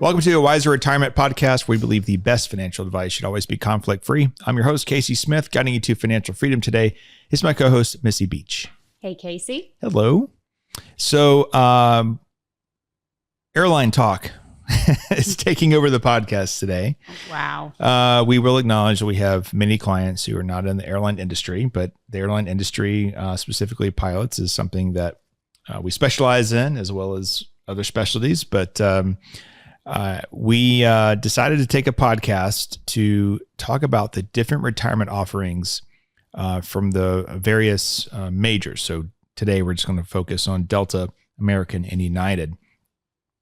Welcome to the Wiser Retirement Podcast, where we believe the best financial advice should always be conflict-free. I'm your host, Casey Smith. Guiding you to financial freedom today is my co-host, Missy Beach. Hey, Casey. Hello. So, airline talk is taking over the podcast today. Wow. We will acknowledge that we have many clients who are not in the airline industry, but the airline industry, specifically pilots, is something that we specialize in, as well as other specialties. But we decided to take a podcast to talk about the different retirement offerings from the various majors. So today we're just going to focus on Delta, American, and United.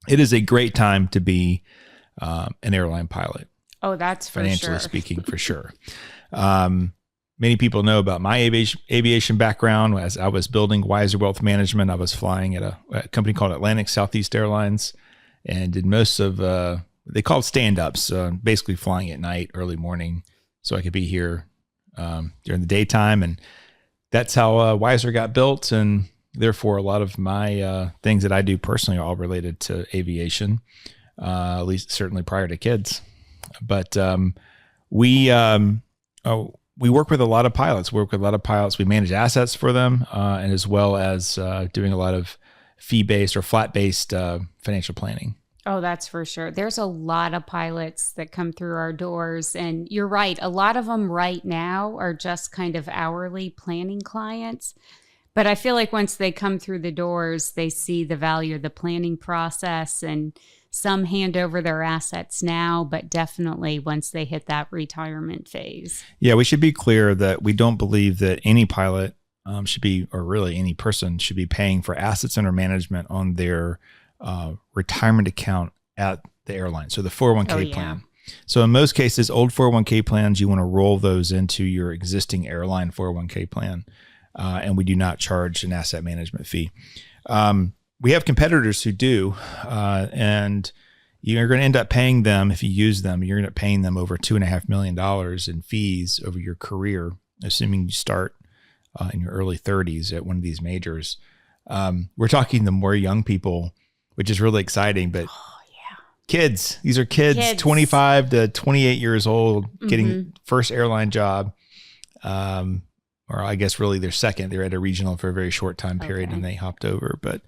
It is a great time to be an airline pilot. Oh, that's for financially sure. speaking, for sure. Many people know about my aviation background. As I was building Wiser Wealth Management, I was flying at a company called Atlantic Southeast Airlines, and did most of, they call it stand-ups, basically flying at night, early morning, so I could be here during the daytime. And that's how Wiser got built. And therefore, a lot of my things that I do personally are all related to aviation, at least certainly prior to kids. But we work with a lot of pilots. We manage assets for them, and as well as doing a lot of fee-based or flat-based financial planning. Oh, that's for sure. There's a lot of pilots that come through our doors, and you're right. A lot of them right now are just kind of hourly planning clients. But I feel like once they come through the doors, they see the value of the planning process, and some hand over their assets now, but definitely once they hit that retirement phase. Yeah, we should be clear that we don't believe that any pilot should be, or really any person should be paying for assets under management on their retirement account at the airline. So the 401k plan. So in most cases, old 401k plans, you want to roll those into your existing airline 401k plan. And we do not charge an asset management fee. We have competitors who do, and you're going to end up paying them, if you use them, you're going to end up paying them over $2.5 million in fees over your career, assuming you start in your early 30s at one of these majors. We're talking to more young people, which is really exciting, but kids, these are kids 25 to 28 years old, getting first airline job. Or I guess really their second. They're at a regional for a very short time period, and they hopped over. But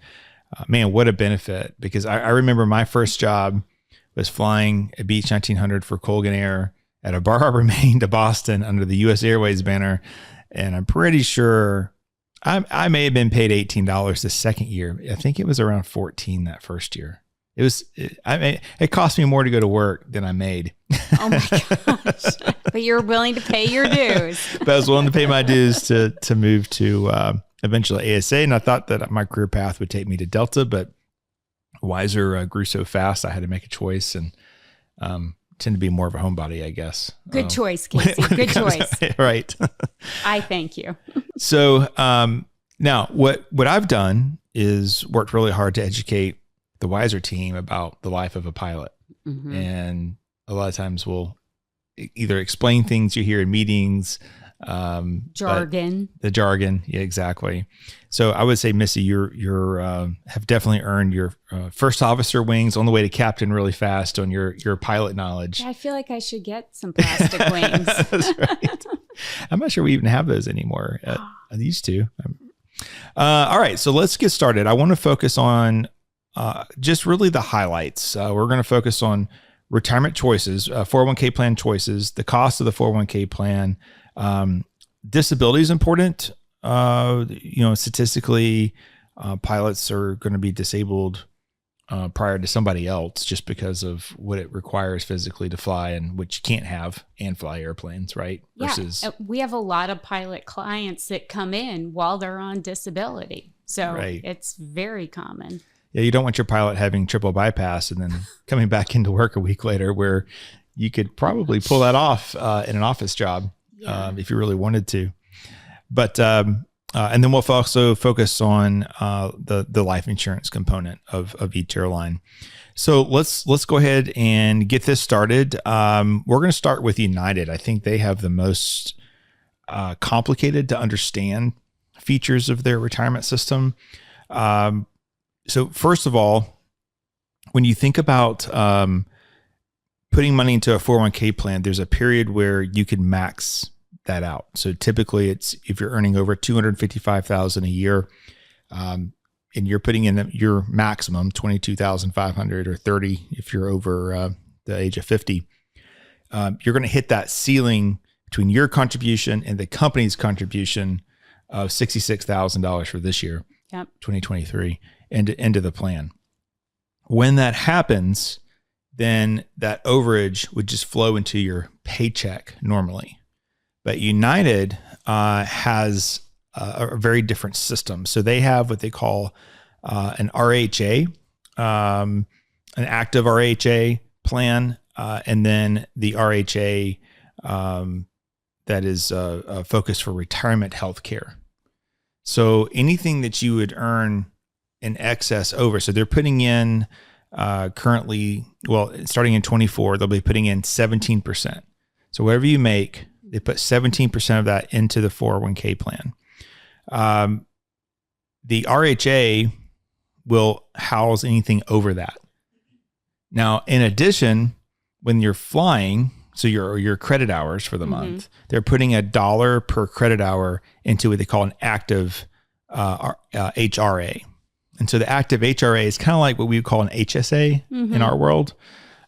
man, what a benefit. Because I remember my first job was flying a Beech 1900 for Colgan Air at a Bar Harbor, Maine to Boston under the U.S. Airways banner. And I'm pretty sure I may have been paid $18 the second year. I think it was around 14 that first year. It cost me more to go to work than I made. Oh my gosh. But you're willing to pay your dues. But I was willing to pay my dues to move to eventually ASA. And I thought that my career path would take me to Delta, but Wiser grew so fast, I had to make a choice, and tend to be more of a homebody, I guess. Good choice, Casey. Good choice. Right. I thank you. So now what I've done is worked really hard to educate the Wiser team about the life of a pilot. And a lot of times we'll either explain things you hear in meetings, jargon. The jargon. Yeah, exactly. So I would say, Missy, you're have definitely earned your first officer wings on the way to captain really fast on your pilot knowledge. Yeah, I feel like I should get some plastic wings. That's right. I'm not sure we even have those anymore. These two. All right. So let's get started. I want to focus on just really the highlights. We're going to focus on retirement choices, 401k plan choices, the cost of the 401k plan. Disability is important. Statistically, pilots are going to be disabled prior to somebody else just because of what it requires physically to fly, and which you can't have and fly airplanes, right? Yeah, Versus, we have a lot of pilot clients that come in while they're on disability. So It's very common. Yeah, you don't want your pilot having triple bypass and then coming back into work a week later, where you could probably pull that off in an office job if you really wanted to. But and then we'll also focus on the life insurance component of each airline. So let's go ahead and get this started. We're going to start with United. I think they have the most complicated to understand features of their retirement system. So first of all, when you think about putting money into a 401k plan, there's a period where you can max that out. So typically it's if you're earning over $255,000 a year, and you're putting in your maximum $22,500 or 30 if you're over the age of 50, you're going to hit that ceiling between your contribution and the company's contribution of $66,000 for this year, 2023, into the plan. When that happens, then that overage would just flow into your paycheck normally. But United has a very different system. So they have what they call an RHA, an active RHA plan, and then the RHA that is focused for retirement health care. So anything that you would earn in excess over, so they're putting in currently, well, starting in 24, they'll be putting in 17%. So whatever you make, they put 17% of that into the 401k plan. The RHA will house anything over that. Now, in addition, when you're flying, so your credit hours for the month, they're putting $1 per credit hour into what they call an active HRA. And so the active HRA is kind of like what we would call an HSA in our world.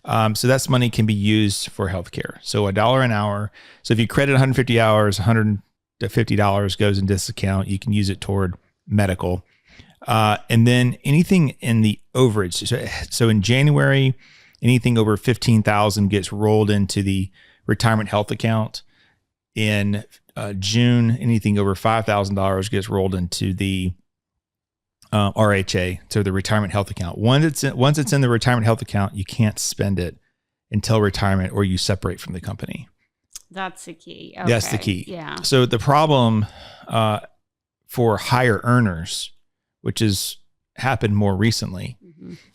So that's money can be used for healthcare. So $1 an hour. So if you credit 150 hours, $150 goes into this account. You can use it toward medical. And then anything in the overage. So in January, anything over 15,000 gets rolled into the retirement health account. In June, anything over $5,000 gets rolled into the RHA, so the retirement health account. Once it's in the retirement health account, you can't spend it until retirement or you separate from the company. That's the key. Okay. That's the key. Yeah. So the problem for higher earners, which has happened more recently,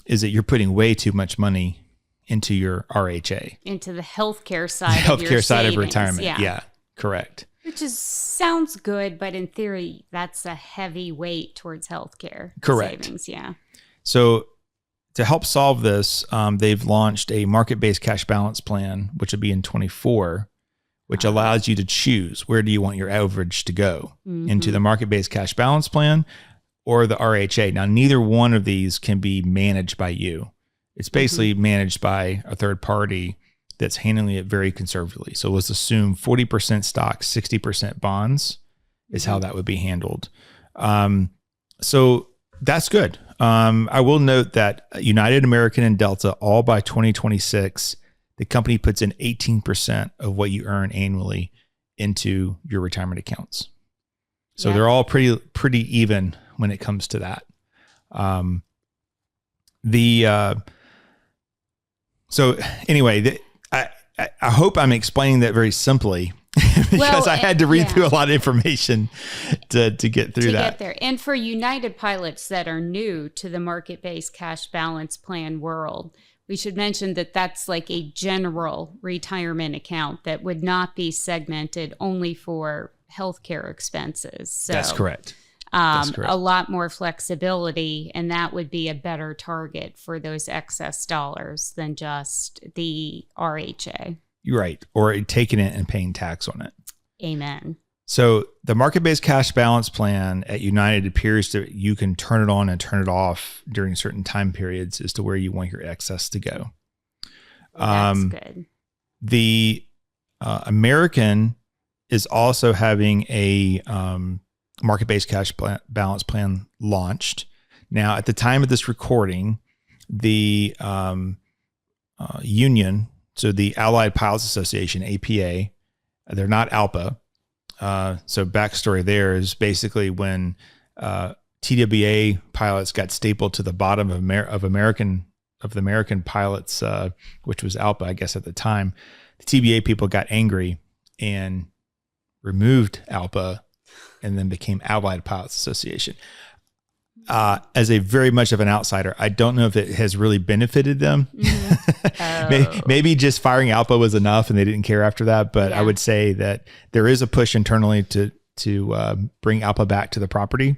is that you're putting way too much money into your RHA. Into the healthcare side the of your healthcare side savings. of retirement. Yeah, correct. Which sounds good, but in theory, that's a heavy weight towards healthcare Correct. savings. Yeah. So to help solve this, they've launched a market-based cash balance plan, which will be in 24, which allows you to choose where do you want your average to go, into the market-based cash balance plan or the RHA. Now, neither one of these can be managed by you. It's basically managed by a third party that's handling it very conservatively. So let's assume 40% stock, 60% bonds is how that would be handled. So that's good. I will note that United, American, and Delta, all by 2026, the company puts in 18% of what you earn annually into your retirement accounts. So they're all pretty even when it comes to that. So anyway, I hope I'm explaining that very simply because I had to read through a lot of information to get through that. Get there. And for United pilots that are new to the market-based cash balance plan world, we should mention that that's like a general retirement account that would not be segmented only for healthcare expenses. So, that's correct. A lot more flexibility, and that would be a better target for those excess dollars than just the RHA. You're right. Or taking it and paying tax on it. Amen. So the market-based cash balance plan at United appears that you can turn it on and turn it off during certain time periods as to where you want your excess to go. That's good. The American is also having a market-based cash balance plan launched. Now, at the time of this recording, the union, so the Allied Pilots Association, APA, they're not ALPA. So backstory there is basically when TWA pilots got stapled to the bottom of the American pilots, which was ALPA, I guess at the time, the TBA people got angry and removed ALPA and then became Allied Pilots Association. As a very much of an outsider, I don't know if it has really benefited them. Maybe just firing ALPA was enough and they didn't care after that. But I would say that there is a push internally to bring ALPA back to the property.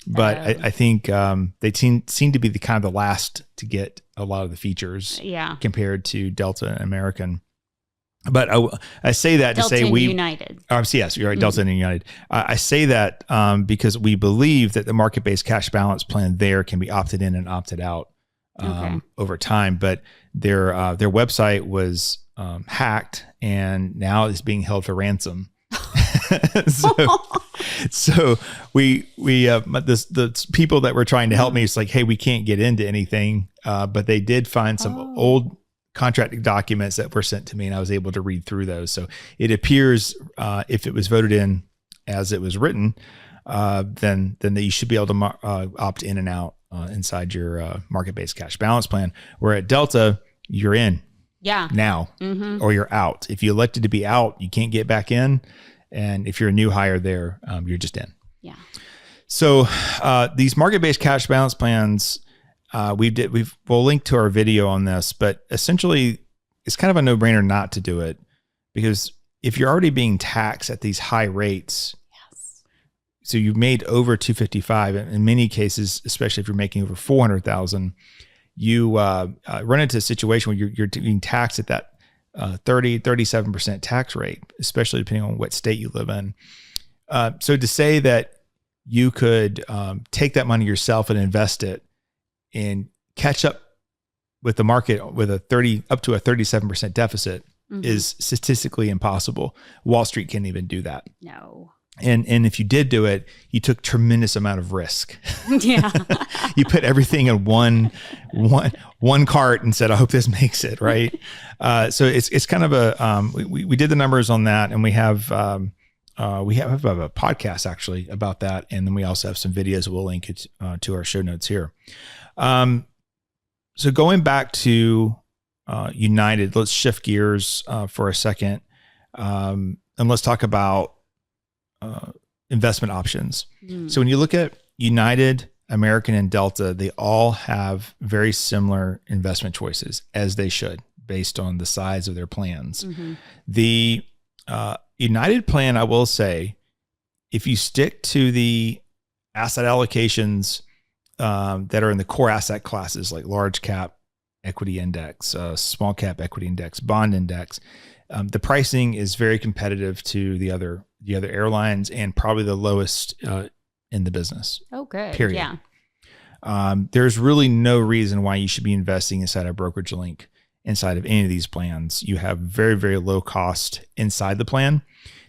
But I think they seem to be the kind of the last to get a lot of the features compared to Delta and American. But I say that Delta to say we United. Yes, you're right. Delta and United. I say that because we believe that the market-based cash balance plan there can be opted in and opted out over time. But their website was hacked and now is being held for ransom. So the people that were trying to help me, it's like, hey, we can't get into anything. But they did find some old contracting documents that were sent to me, and I was able to read through those. So it appears if it was voted in as it was written, then you should be able to opt in and out inside your market-based cash balance plan. Where at Delta, you're in now, or you're out. If you elected to be out, you can't get back in. And if you're a new hire there, you're just in. Yeah. So these market-based cash balance plans, we'll link to our video on this, but essentially it's kind of a no-brainer not to do it, because if you're already being taxed at these high rates, so you've made over 255 in many cases, especially if you're making over 400,000, you run into a situation where you're being taxed at that 37% tax rate, especially depending on what state you live in. So to say that you could take that money yourself and invest it and catch up with the market with up to a 37% deficit is statistically impossible. Wall Street can't even do that. No. And if you did do it, you took tremendous amount of risk. Yeah. You put everything in one cart and said, I hope this makes it, right? So it's kind of a we did the numbers on that, and we have a podcast actually about that, and then we also have some videos we'll link it to our show notes here. So going back to United, let's shift gears for a second, and let's talk about investment options. So when you look at United, American, and Delta, they all have very similar investment choices, as they should, based on the size of their plans. The United plan, I will say, if you stick to the asset allocations that are in the core asset classes, like large cap equity index, small cap equity index, bond index, the pricing is very competitive to the other airlines, and probably the lowest in the business. Oh, good. Period. Yeah. There's really no reason why you should be investing inside a brokerage link inside of any of these plans. You have very, very low cost inside the plan.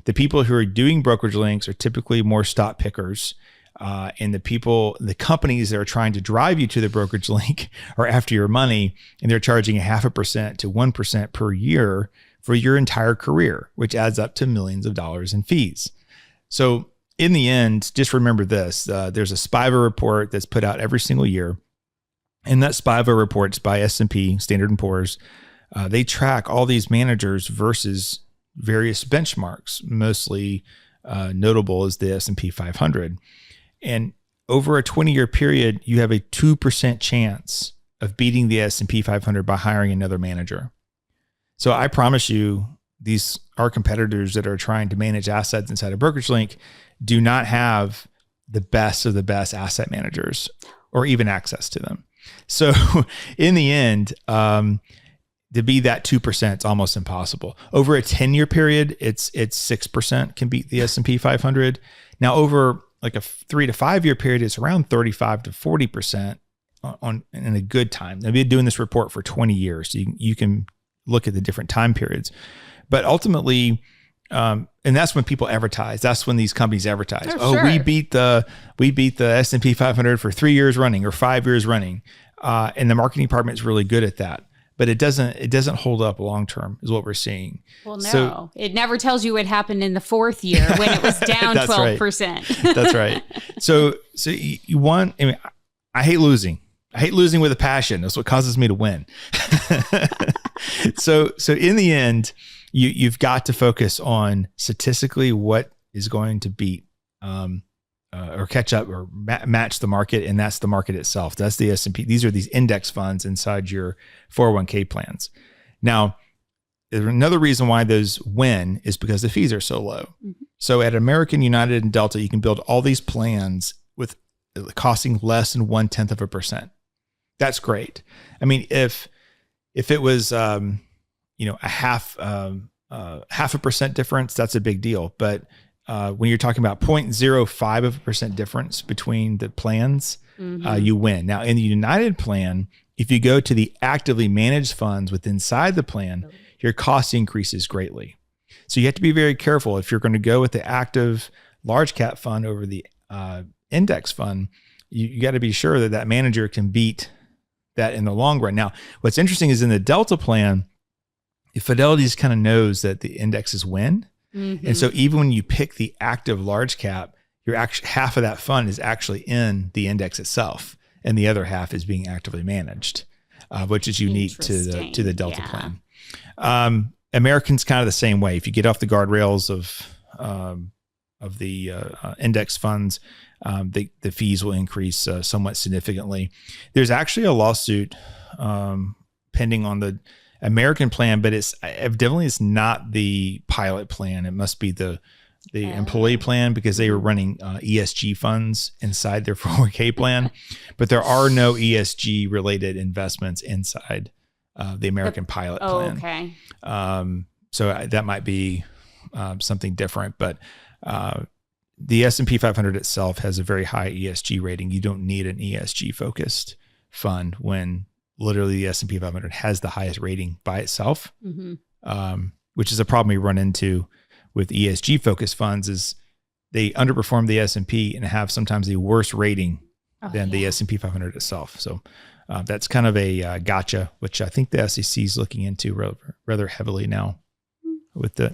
The people who are doing brokerage links are typically more stock pickers. And the companies that are trying to drive you to the brokerage link are after your money, and they're charging 0.5% to 1% per year for your entire career, which adds up to millions of dollars in fees. So in the end, just remember this, there's a SPIVA report that's put out every single year. And that SPIVA report's by S&P, Standard & Poor's. They track all these managers versus various benchmarks. Mostly notable is the S&P 500. And over a 20-year period, you have a 2% chance of beating the S&P 500 by hiring another manager. So I promise you, our competitors that are trying to manage assets inside a brokerage link do not have the best of the best asset managers or even access to them. So in the end, to be that 2%, it's almost impossible. Over a 10-year period, it's 6% can beat the S&P 500. Now over like a 3 to 5 year period, it's around 35 to 40% in a good time. They've been doing this report for 20 years. So you can look at the different time periods, but ultimately, and that's when people advertise. That's when these companies advertise. Sure. We beat the S&P 500 for 3 years running or 5 years running. And the marketing department is really good at that, but it doesn't hold up long term is what we're seeing. Well, no, so, it never tells you what happened in the fourth year when it was down 12%. Right. That's right. So you want, I hate losing. I hate losing with a passion. That's what causes me to win. So in the end, you've got to focus on statistically what is going to beat or catch up or match the market, and that's the market itself. That's the S&P. These are these index funds inside your 401k plans. Now, another reason why those win is because the fees are so low. So at American, United, and Delta, you can build all these plans with costing less than 0.1%. That's great. I mean, if it was, a half a percent difference, that's a big deal. But when you're talking about 0.05% difference between the plans, you win. Now, in the United plan, if you go to the actively managed funds inside the plan, your cost increases greatly. So you have to be very careful. If you're going to go with the active large cap fund over the index fund, you got to be sure that that manager can beat that in the long run. Now, what's interesting is in the Delta plan, Fidelity's kind of knows that the indexes win. And so even when you pick the active large cap, you're actually half of that fund is actually in the index itself, and the other half is being actively managed, which is unique to the Delta plan. American's kind of the same way. If you get off the guardrails of the index funds, the fees will increase somewhat significantly. There's actually a lawsuit pending on the American plan, but it's not the pilot plan. It must be the employee plan, because they were running ESG funds inside their 401k plan, but there are no ESG related investments inside the American pilot plan. Okay. So that might be something different, but the S&P 500 itself has a very high ESG rating. You don't need an ESG focused fund when literally the S&P 500 has the highest rating by itself, which is a problem we run into with ESG focused funds. Is they underperform the S&P and have sometimes a worse rating than the S&P 500 itself. So that's kind of a gotcha, which I think the SEC is looking into rather heavily now with the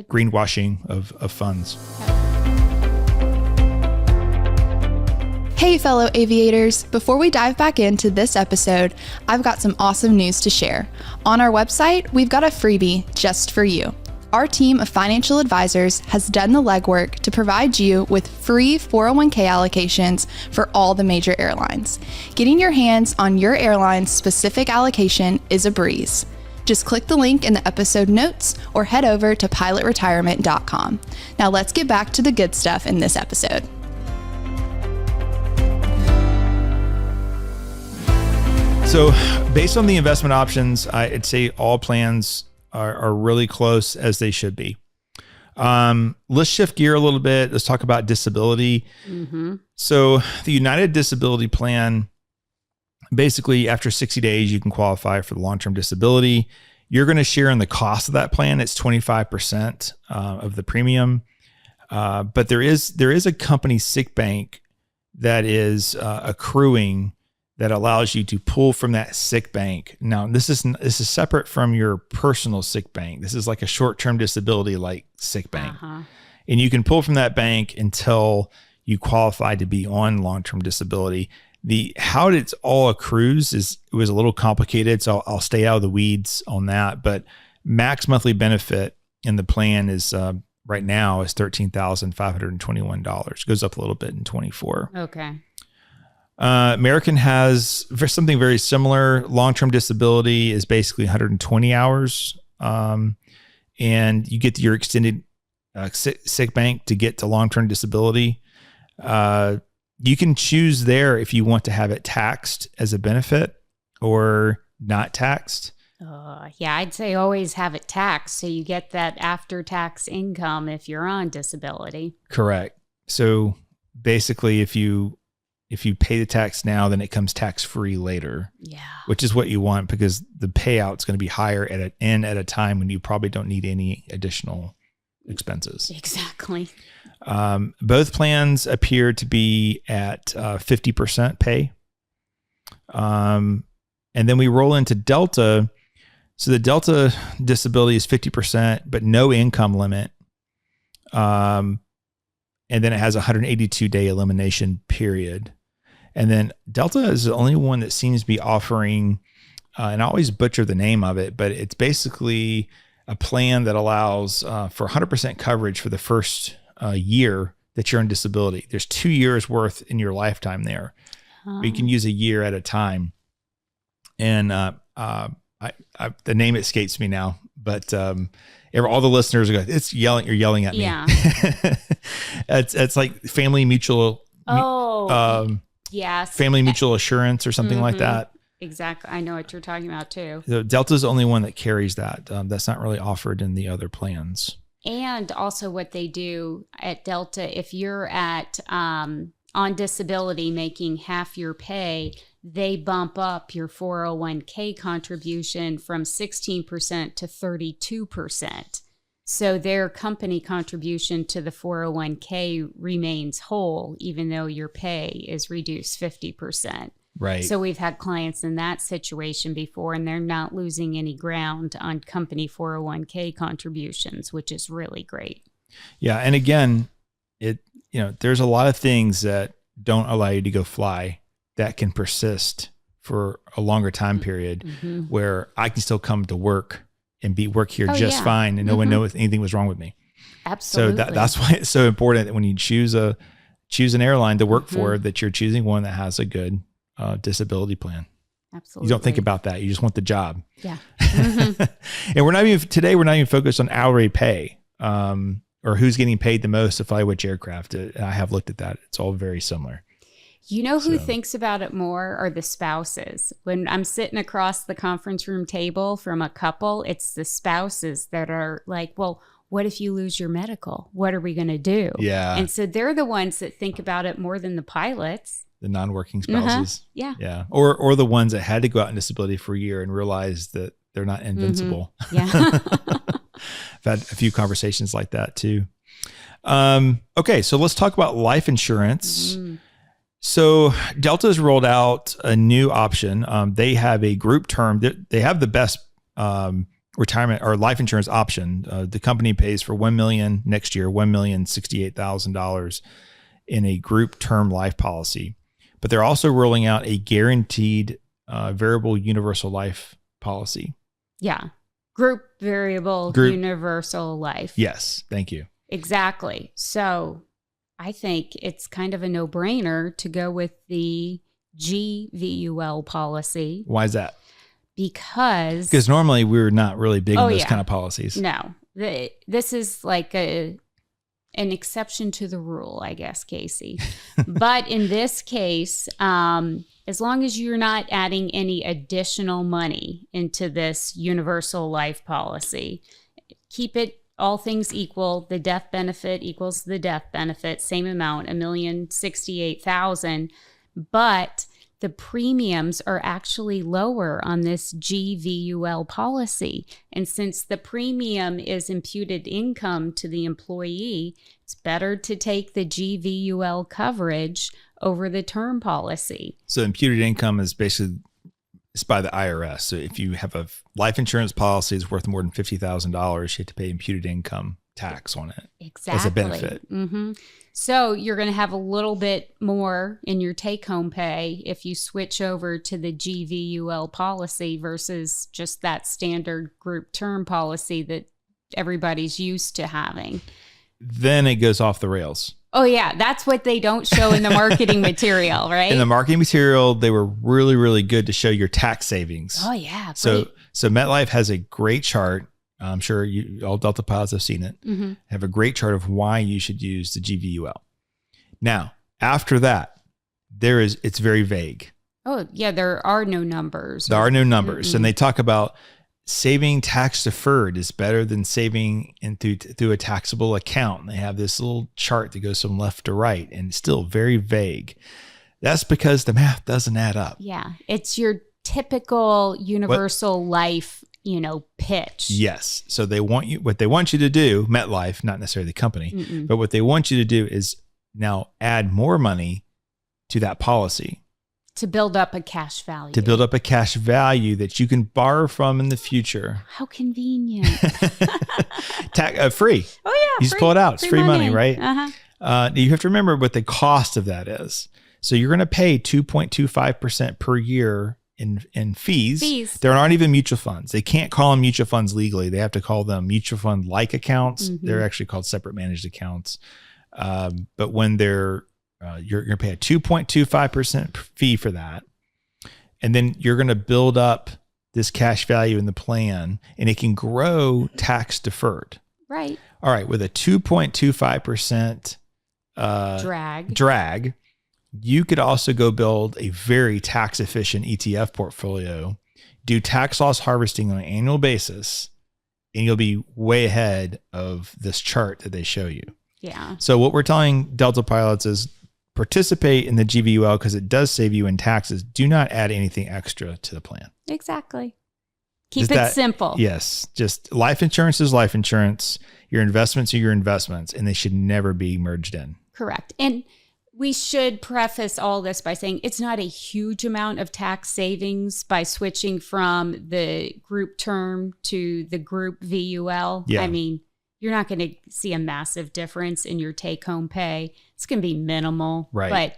greenwashing of funds. Hey, fellow aviators. Before we dive back into this episode, I've got some awesome news to share. On our website, we've got a freebie just for you. Our team of financial advisors has done the legwork to provide you with free 401k allocations for all the major airlines. Getting your hands on your airline's specific allocation is a breeze. Just click the link in the episode notes or head over to pilotretirement.com. Now let's get back to the good stuff in this episode. So based on the investment options, I'd say all plans are really close as they should be. Let's shift gear a little bit. Let's talk about disability. So the United Disability Plan, basically after 60 days, you can qualify for the long-term disability. You're going to share in the cost of that plan. It's 25% of the premium. But there is a company sick bank that is accruing that allows you to pull from that sick bank. Now, this is separate from your personal sick bank. This is like a short-term disability like sick bank. And you can pull from that bank until you qualify to be on long-term disability. How it all accrues was a little complicated, so I'll stay out of the weeds on that. But max monthly benefit in the plan is right now is $13,521. Goes up a little bit in 24. Okay. American has something very similar. Long-term disability is basically 120 hours. And you get your extended sick bank to get to long-term disability. You can choose there if you want to have it taxed as a benefit or not taxed. Yeah, I'd say always have it taxed so you get that after-tax income if you're on disability. Correct. So basically, if you pay the tax now, then it comes tax-free later. Yeah. Which is what you want, because the payout's going to be higher at a time when you probably don't need any additional expenses. Exactly. Both plans appear to be at 50% pay. And then we roll into Delta. So the Delta disability is 50%, but no income limit. And then it has a 182-day elimination period. And then Delta is the only one that seems to be offering, and I always butcher the name of it, but it's basically a plan that allows for 100% coverage for the first year that you're on disability. There's 2 years worth in your lifetime there. But you can use a year at a time. And the name escapes me now, but all the listeners are going, you're yelling at me. Yeah. It's like Family Mutual. Yes. Family Mutual Assurance or something like that. Exactly. I know what you're talking about too. So Delta's the only one that carries that. That's not really offered in the other plans. And also what they do at Delta, if you're at on disability making half your pay, they bump up your 401k contribution from 16% to 32%. So their company contribution to the 401k remains whole, even though your pay is reduced 50%. Right. So we've had clients in that situation before, and they're not losing any ground on company 401k contributions, which is really great. Yeah. And again, there's a lot of things that don't allow you to go fly that can persist for a longer time period where I can still come to work and work here fine, and no one knows anything was wrong with me. Absolutely. So that's why it's so important that when you choose an airline to work for, that you're choosing one that has a good disability plan. Absolutely. You don't think about that. You just want the job. Yeah. And we're not even focused on hourly pay, or who's getting paid the most to fly which aircraft. I have looked at that. It's all very similar. You know who thinks about it more are the spouses. When I'm sitting across the conference room table from a couple, it's the spouses that are like, well, what if you lose your medical? What are we going to do? Yeah. And so they're the ones that think about it more than the pilots. The non-working spouses. Yeah. Yeah. Or the ones that had to go out in disability for a year and realized that they're not invincible. Yeah. I've had a few conversations like that too. Okay. So let's talk about life insurance. So Delta's rolled out a new option. They have a group term. They have the best retirement or life insurance option. The company pays for $1 million next year, $1,068,000 in a group term life policy. But they're also rolling out a guaranteed variable universal life policy. Yeah. Group variable universal life. Yes. Thank you. Exactly. So I think it's kind of a no-brainer to go with the GVUL policy. Why is that? Because normally we're not really big on those kind of policies. No. This is like an exception to the rule, I guess, Casey. But in this case, as long as you're not adding any additional money into this universal life policy, keep it all things equal. The death benefit equals the death benefit, same amount, $1,068,000. But the premiums are actually lower on this GVUL policy. And since the premium is imputed income to the employee, it's better to take the GVUL coverage over the term policy. So imputed income is basically it's by the IRS. So if you have a life insurance policy that's worth more than $50,000, you have to pay imputed income tax on it. Exactly. As a benefit. So you're going to have a little bit more in your take-home pay if you switch over to the GVUL policy versus just that standard group term policy that everybody's used to having. Then it goes off the rails. Oh, yeah. That's what they don't show in the marketing material, right? In the marketing material, they were really, really good to show your tax savings. Oh, yeah. So MetLife has a great chart. I'm sure all Delta pilots have seen it. Have a great chart of why you should use the GVUL. Now, after that, it's very vague. Oh, yeah. There are no numbers. There are no numbers. And they talk about saving tax deferred is better than saving through a taxable account. And they have this little chart that goes from left to right and it's still very vague. That's because the math doesn't add up. Yeah. It's your typical universal life, pitch. Yes. So what they want you to do, MetLife, not necessarily the company, but what they want you to do is now add more money to that policy. To build up a cash value. To build up a cash value that you can borrow from in the future. How convenient. Free. Oh, yeah. You just pull it out. It's free money, right? Uh-huh. You have to remember what the cost of that is. So you're going to pay 2.25% per year in fees. There aren't even mutual funds. They can't call them mutual funds legally. They have to call them mutual fund-like accounts. They're actually called separate managed accounts. But when you're going to pay a 2.25% fee for that. And then you're going to build up this cash value in the plan and it can grow tax deferred. Right. All right. With a 2.25% drag, you could also go build a very tax efficient ETF portfolio, do tax loss harvesting on an annual basis, and you'll be way ahead of this chart that they show you. Yeah. So what we're telling Delta pilots is participate in the GVUL because it does save you in taxes. Do not add anything extra to the plan. Exactly. Keep it simple. Yes. Just life insurance is life insurance. Your investments are your investments, and they should never be merged in. Correct. And we should preface all this by saying it's not a huge amount of tax savings by switching from the group term to the group VUL. Yeah. I mean, you're not going to see a massive difference in your take-home pay. It's going to be minimal. Right. But,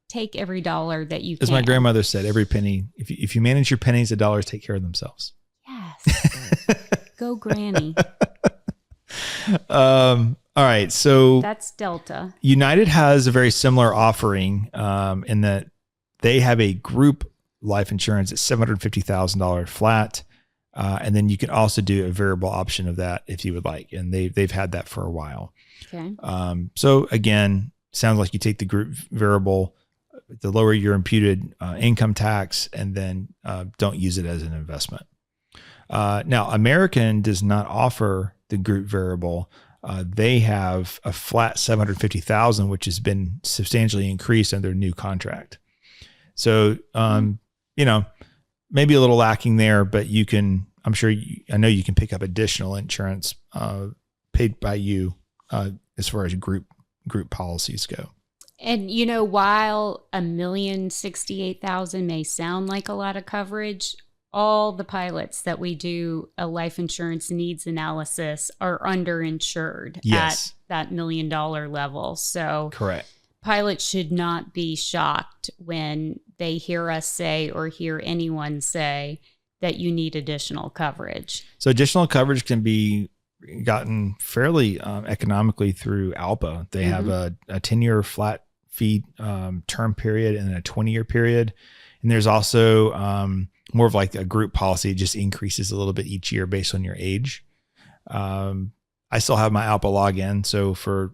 take every dollar that you can. As my grandmother said, every penny, if you manage your pennies, the dollars take care of themselves. Yes. Go Granny. All right. So that's Delta. United has a very similar offering in that they have a group life insurance at $750,000 flat. And then you can also do a variable option of that if you would like. And they've had that for a while. Okay. So again, sounds like you take the group variable to lower your imputed income tax, and then don't use it as an investment. Now, American does not offer the group variable. They have a flat $750,000, which has been substantially increased under their new contract. So, maybe a little lacking there, but you can, I know you can pick up additional insurance paid by you as far as group policies go. And, while $1,068,000 may sound like a lot of coverage, all the pilots that we do a life insurance needs analysis are underinsured yes. at that $1 million level. So correct. Pilots should not be shocked when they hear us say or hear anyone say that you need additional coverage. So additional coverage can be gotten fairly economically through ALPA. They have a 10-year flat fee term period and a 20-year period. And there's also more of like a group policy. It just increases a little bit each year based on your age. I still have my ALPA login. So for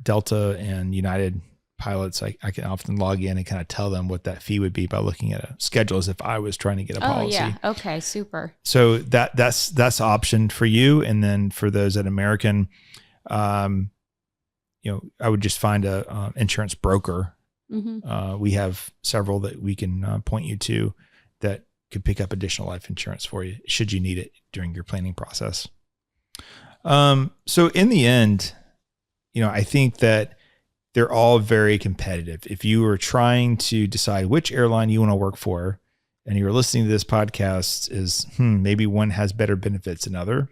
Delta and United pilots, I can often log in and kind of tell them what that fee would be by looking at a schedule as if I was trying to get a policy. Oh, yeah. Okay, super. So that's option for you. And then for those at American, I would just find a insurance broker. Mm-hmm. We have several that we can point you to that could pick up additional life insurance for you should you need it during your planning process. So in the end, I think that they're all very competitive. If you were trying to decide which airline you want to work for, and you're listening to this podcast, is maybe one has better benefits than other.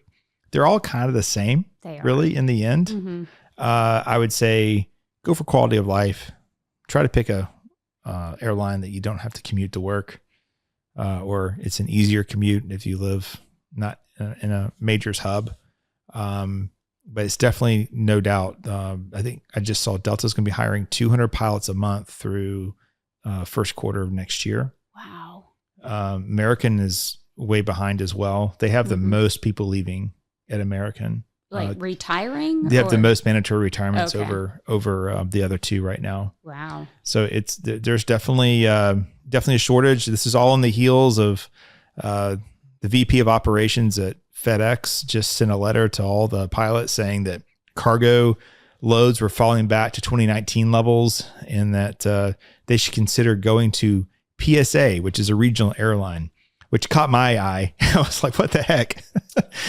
They're all kind of the same, really, in the end. Mm-hmm. I would say go for quality of life. Try to pick a airline that you don't have to commute to work, or it's an easier commute if you live not in a majors hub. But it's definitely no doubt. I think I just saw Delta's going to be hiring 200 pilots a month through first quarter of next year. Wow. American is way behind as well. They have the most people leaving at American. Like retiring? They have the most mandatory retirements over the other two right now. Wow. So there's definitely a shortage. This is all on the heels of the VP of operations at FedEx just sent a letter to all the pilots saying that cargo loads were falling back to 2019 levels and that they should consider going to PSA, which is a regional airline, which caught my eye. I was like, what the heck?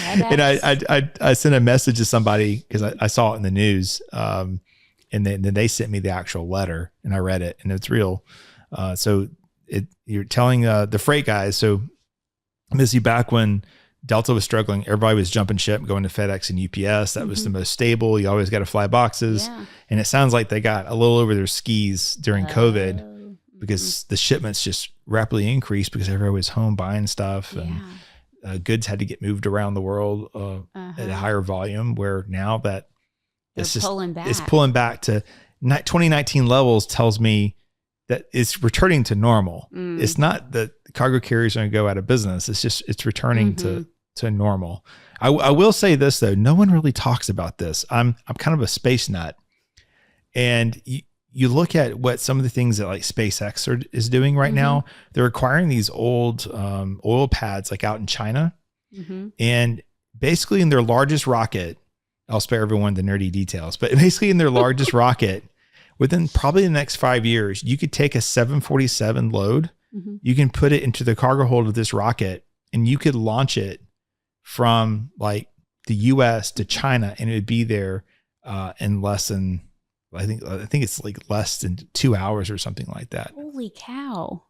And I sent a message to somebody because I saw it in the news. And then they sent me the actual letter and I read it and it's real. So you're telling the freight guys. So Missy, back when Delta was struggling, everybody was jumping ship, going to FedEx and UPS. That was the most stable. You always got to fly boxes. Yeah. And it sounds like they got a little over their skis during COVID because the shipments just rapidly increased because everybody was home buying stuff and goods had to get moved around the world at a higher volume, where now that it's pulling back to 2019 levels tells me that it's returning to normal. It's not that cargo carriers are going to go out of business. It's returning to normal. I will say this though. No one really talks about this. I'm kind of a space nut, and you look at what some of the things that like SpaceX is doing right now, they're acquiring these old oil pads like out in China. And basically in their largest rocket, I'll spare everyone the nerdy details, but basically in their largest rocket, within probably the next 5 years, you could take a 747 load, you can put it into the cargo hold of this rocket, and you could launch it from like the US to China, and it would be there in less than, I think it's like less than 2 hours or something like that. Holy cow.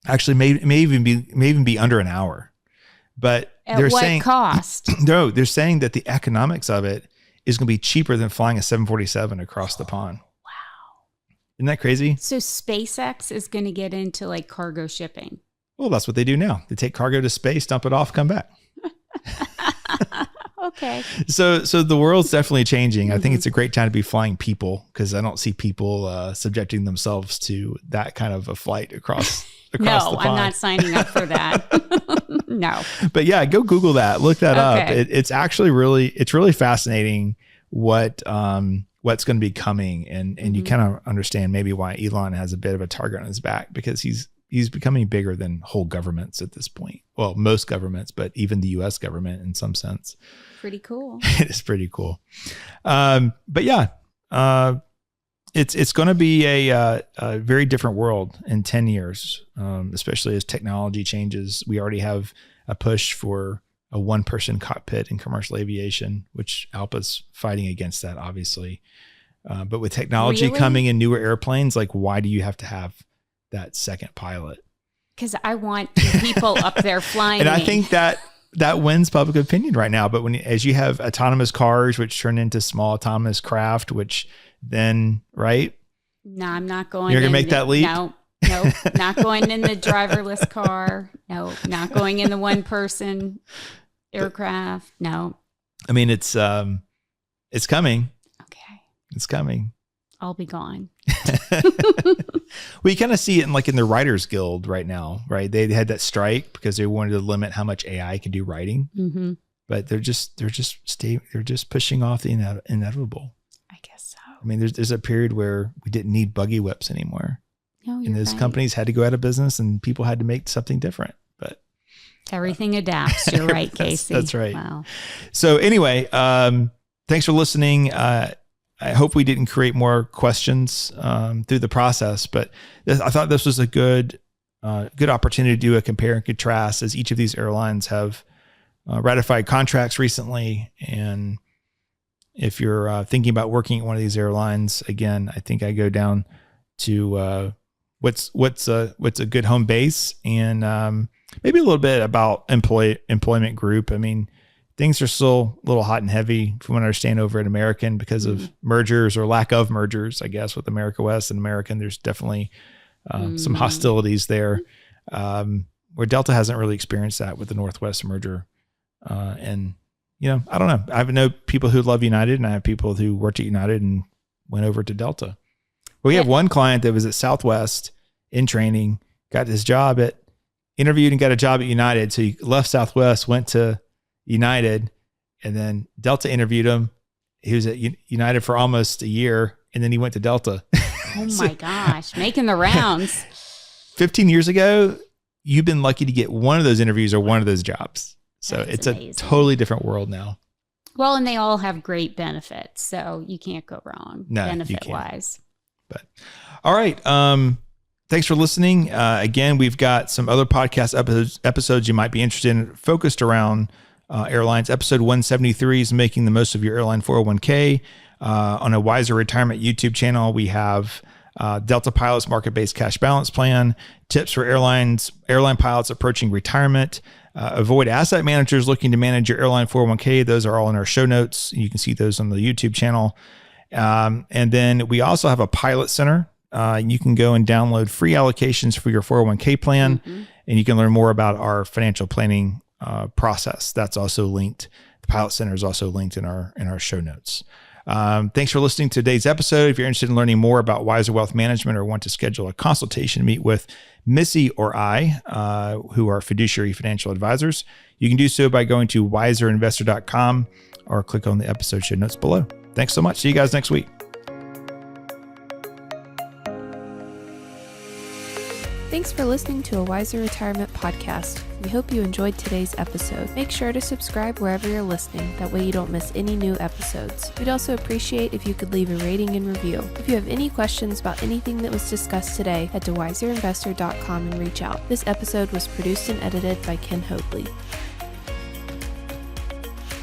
Actually, may even be under an hour. But at what cost? No, they're saying that the economics of it is going to be cheaper than flying a 747 across the pond. Wow. Isn't that crazy? So SpaceX is going to get into like cargo shipping. Well, that's what they do now. They take cargo to space, dump it off, come back. Okay. So the world's definitely changing. I think it's a great time to be flying people, because I don't see people subjecting themselves to that kind of a flight across the pond. I'm not signing up for that. No. But yeah, go Google that. Look that up. It's actually really fascinating what's going to be coming, and you kind of understand maybe why Elon has a bit of a target on his back, because he's becoming bigger than whole governments at this point. Well, most governments, but even the US government in some sense. Pretty cool. It is pretty cool. But yeah, it's going to be a very different world in 10 years, especially as technology changes. We already have a push for a one-person cockpit in commercial aviation, which ALPA's fighting against that, obviously. But with technology coming in newer airplanes, like, why do you have to have that second pilot? Because I want people up there flying. And I think that wins public opinion right now. But as you have autonomous cars, which turn into small autonomous craft, which then, right? No, I'm not going. You're going to make that leap? No, not going in the driverless car. No, not going in the one person aircraft. No. I mean, it's coming. Okay. It's coming. I'll be gone. Well, you kind of see it in the Writers Guild right now, right? They had that strike because they wanted to limit how much AI could do writing, but they're just pushing off the inevitable. I guess so. I mean, there's a period where we didn't need buggy whips anymore, and those companies had to go out of business, and people had to make something different. But everything adapts. You're right, Casey. That's right. Wow. So anyway, thanks for listening. I hope we didn't create more questions through the process, but I thought this was a good opportunity to do a compare and contrast, as each of these airlines have ratified contracts recently. And if you're thinking about working at one of these airlines, again, I think I go down to what's a good home base, and maybe a little bit about employment group. I mean, things are still a little hot and heavy, from what I understand, over at American because of mergers or lack of mergers, I guess, with America West and American. There's definitely some hostilities there, where Delta hasn't really experienced that with the Northwest merger. And, I don't know. I know people who love United, and I have people who worked at United and went over to Delta. We have one client that was at Southwest in training, got his job interviewed and got a job at United. So he left Southwest, went to United, and then Delta interviewed him. He was at United for almost a year, and then he went to Delta. Oh my gosh, making the rounds. 15 years ago, you've been lucky to get one of those interviews or one of those jobs. So it's amazing. A totally different world now. Well, and they all have great benefits, so you can't go wrong benefit-wise. But all right. Thanks for listening. Again, we've got some other podcast episodes you might be interested in, focused around airlines. Episode 173 is making the most of your airline 401k. On a Wiser Retirement YouTube channel, we have Delta Pilots Market-Based Cash Balance Plan, tips for airline pilots approaching retirement, avoid asset managers looking to manage your airline 401k. Those are all in our show notes. You can see those on the YouTube channel. And then we also have a pilot center. You can go and download free allocations for your 401k plan, and you can learn more about our financial planning process. That's also linked. The Pilot Center is also linked in our show notes. Thanks for listening to today's episode. If you're interested in learning more about Wiser Wealth Management, or want to schedule a consultation to meet with Missy or I, who are fiduciary financial advisors, you can do so by going to wiserinvestor.com or click on the episode show notes below. Thanks so much. See you guys next week. Thanks for listening to a Wiser Retirement podcast. We hope you enjoyed today's episode. Make sure to subscribe wherever you're listening, that way you don't miss any new episodes. We'd also appreciate if you could leave a rating and review. If you have any questions about anything that was discussed today, head to wiserinvestor.com and reach out. This episode was produced and edited by Ken Hoadley.